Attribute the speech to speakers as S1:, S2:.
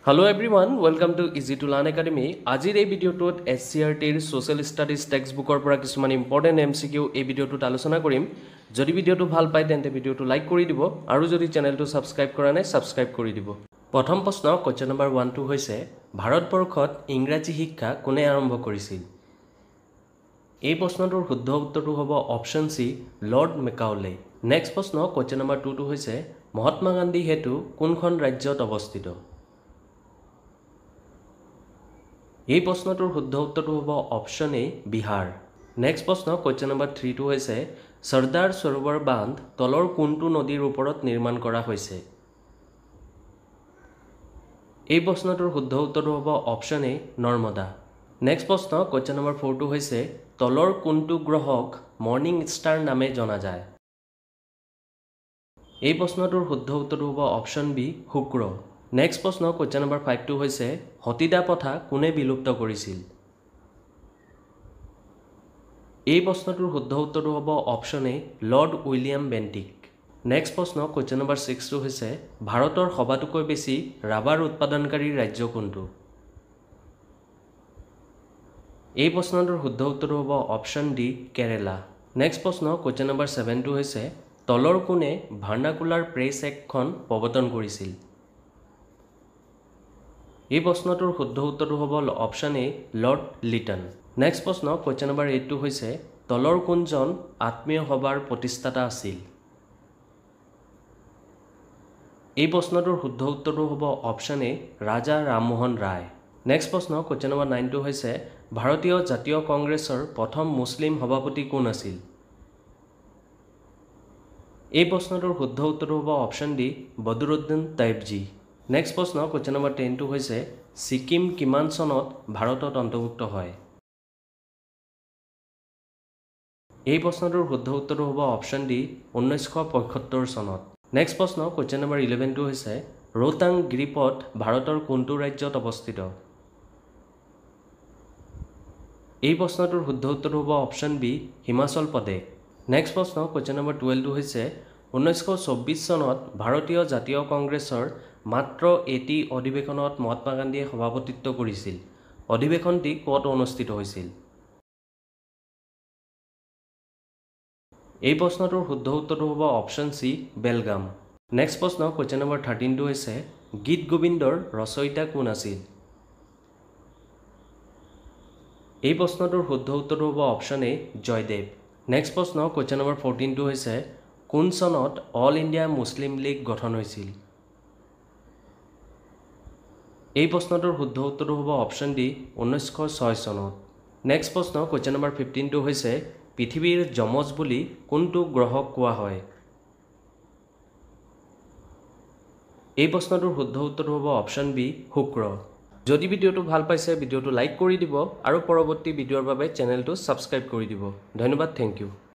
S1: Hello everyone, welcome to Easy to Learn Academy. আজিৰ এই ভিডিঅ'টোত SCRTৰ সোশ্যাল ষ্টাডিজ টেক্সটবুকৰ পৰা কিছুমান ইম্পৰ্টেন্ট MCQ এই ভিডিঅ'টোত আলোচনা কৰিম। যদি ভিডিঅ'টো ভাল পায় তেন্তে ভিডিঅ'টো লাইক কৰি দিব আৰু যদি চেনেলটো সাবস্ক্ৰাইব কৰা নাই সাবস্ক্ৰাইব কৰি দিব। প্ৰথম প্ৰশ্ন কোৱেশ্চন নম্বৰ 1 হৈছে ভাৰতবৰ্ষত ইংৰাজী শিক্ষা কোনে আৰম্ভ কৰিছিল? এই প্ৰশ্নটোৰ শুদ্ধ উত্তৰটো হ'ব অপচন সি লৰ্ড মেকাউলে। নেক্সট প্ৰশ্ন কোৱেশ্চন নম্বৰ 2 হৈছে মহাত্মা গান্ধী হেতু কোনখন ৰাজ্যত অৱস্থিত? এই প্ৰশ্নটোৰ শুদ্ধ উত্তৰটো হ'ব অপচন এ বিহাৰ। নেক্সট প্ৰশ্ন কোৱেশ্চন নম্বৰ 3 হৈছে সৰ্দাৰ সৰোবৰ বান্ধ তলৰ কোনটো নদীৰ ওপৰত নিৰ্মাণ কৰা হৈছে? এই প্ৰশ্নটোৰ শুদ্ধ উত্তৰটো হ'ব অপচন এ নৰ্মদা। নেক্সট প্ৰশ্ন কোৱেশ্চন নম্বৰ 4 হৈছে তলৰ কোনটো গ্ৰহক মৰ্নিং ষ্টাৰ নামে জনা যায়? এই প্ৰশ্নটোৰ শুদ্ধ উত্তৰটো হ'ব অপচন বি শুক্ৰ। নেক্সট প্ৰশ্ন কোৱেশ্চন নম্বৰ 5 হৈছে সতীদা প্ৰথা কোনে বিলুপ্ত কৰিছিল? এই প্ৰশ্নটোৰ শুদ্ধ উত্তৰটো হ'ব অপচন এ লৰ্ড উইলিয়াম বেণ্টিক। নেক্সট প্ৰশ্ন কোৱেশ্চন নম্বৰ 6 হৈছে ভাৰতৰ সবাতোকৈ বেছি ৰাবাৰ উৎপাদনকাৰী ৰাজ্য কোনটো? এই প্ৰশ্নটোৰ শুদ্ধ উত্তৰটো হ'ব অপচন ডি কেৰালা। নেক্সট প্ৰশ্ন কোৱেশ্চন নম্বৰ 7 হৈছে তলৰ কোনে ভাৰ্নাকুলাৰ প্ৰেছ এক্টখন প্ৰৱৰ্তন কৰিছিল? এই প্ৰশ্নটোৰ শুদ্ধ উত্তৰটো হ'ব অপচন এ লৰ্ড লিটন। নেক্সট প্ৰশ্ন কোৱেশ্চন নম্বৰ 8 হৈছে তলৰ কোনজন আত্মীয় সভাৰ প্ৰতিষ্ঠাতা আছিল? এই প্ৰশ্নটোৰ শুদ্ধ উত্তৰটো হ'ব অপচন এ ৰাজা ৰামমোহন ৰায়। নেক্সট প্ৰশ্ন কোৱেশ্চন নম্বৰ 9 হৈছে ভাৰতীয় জাতীয় কংগ্ৰেছৰ প্ৰথম মুছলিম সভাপতি কোন আছিল? এই প্ৰশ্নটোৰ শুদ্ধ উত্তৰটো হ'ব অপচন ডি বদৰুদ্দিন তৈয়বজী। নেক্সট প্ৰশ্ন কোৱেশ্চন নম্বৰ 10 হৈছে ছিকিম কিমান চনত ভাৰতত অন্তৰ্ভুক্ত হয়? এই প্ৰশ্নটোৰ শুদ্ধ উত্তৰটো হ'ব অপচন ডি 1975 চনত। নেক্সট প্ৰশ্ন কোৱেশ্চন নম্বৰ 11 হৈছে ৰোহতাং গিৰিপথ ভাৰতৰ কোনটো ৰাজ্যত অৱস্থিত? এই প্ৰশ্নটোৰ শুদ্ধ উত্তৰটো হ'ব option B Himachal Pradesh. Next প্ৰশ্ন কোৱেশ্চন নম্বৰ 12 হৈছে 1924 চনত ভাৰতীয় জাতীয় কংগ্ৰেছৰ মাত্ৰ এটি অধিৱেশনত মহাত্মা গান্ধীয়ে সভাপতিত্ব কৰিছিল। অধিৱেশনটি ক'ত অনুষ্ঠিত হৈছিল? এই প্ৰশ্নটোৰ শুদ্ধ উত্তৰটো হ'ব অপচন সি বেলগাম। নেক্সট প্ৰশ্ন কোৱেশ্চন নম্বৰ 13 হৈছে গীত গোবিন্দৰ ৰচয়িতা কোন আছিল? এই প্ৰশ্নটোৰ শুদ্ধ উত্তৰটো হ'ব অপচন এ জয়দেৱ। নেক্সট প্ৰশ্ন কোৱেশ্চন নম্বৰ 14 হৈছে কোন চনত অল ইণ্ডিয়া মুছলিম লীগ গঠন হৈছিল? এই প্ৰশ্নটোৰ শুদ্ধ উত্তৰটো হ'ব অপচন ডি 1906 চনত। নেক্সট প্ৰশ্ন কোৱেশ্চন নম্বৰ 15 হৈছে পৃথিৱীৰ যমজ বুলি কোনটো গ্ৰহক কোৱা হয়? এই প্ৰশ্নটোৰ শুদ্ধ উত্তৰটো হ'ব অপচন বি শুক্ৰ। যদি ভিডিঅ'টো ভাল পাইছে ভিডিঅ'টো লাইক কৰি দিব আৰু পৰৱৰ্তী ভিডিঅ'ৰ বাবে চেনেলটো সাবস্ক্ৰাইব কৰি দিব। ধন্যবাদ, থেংক ইউ।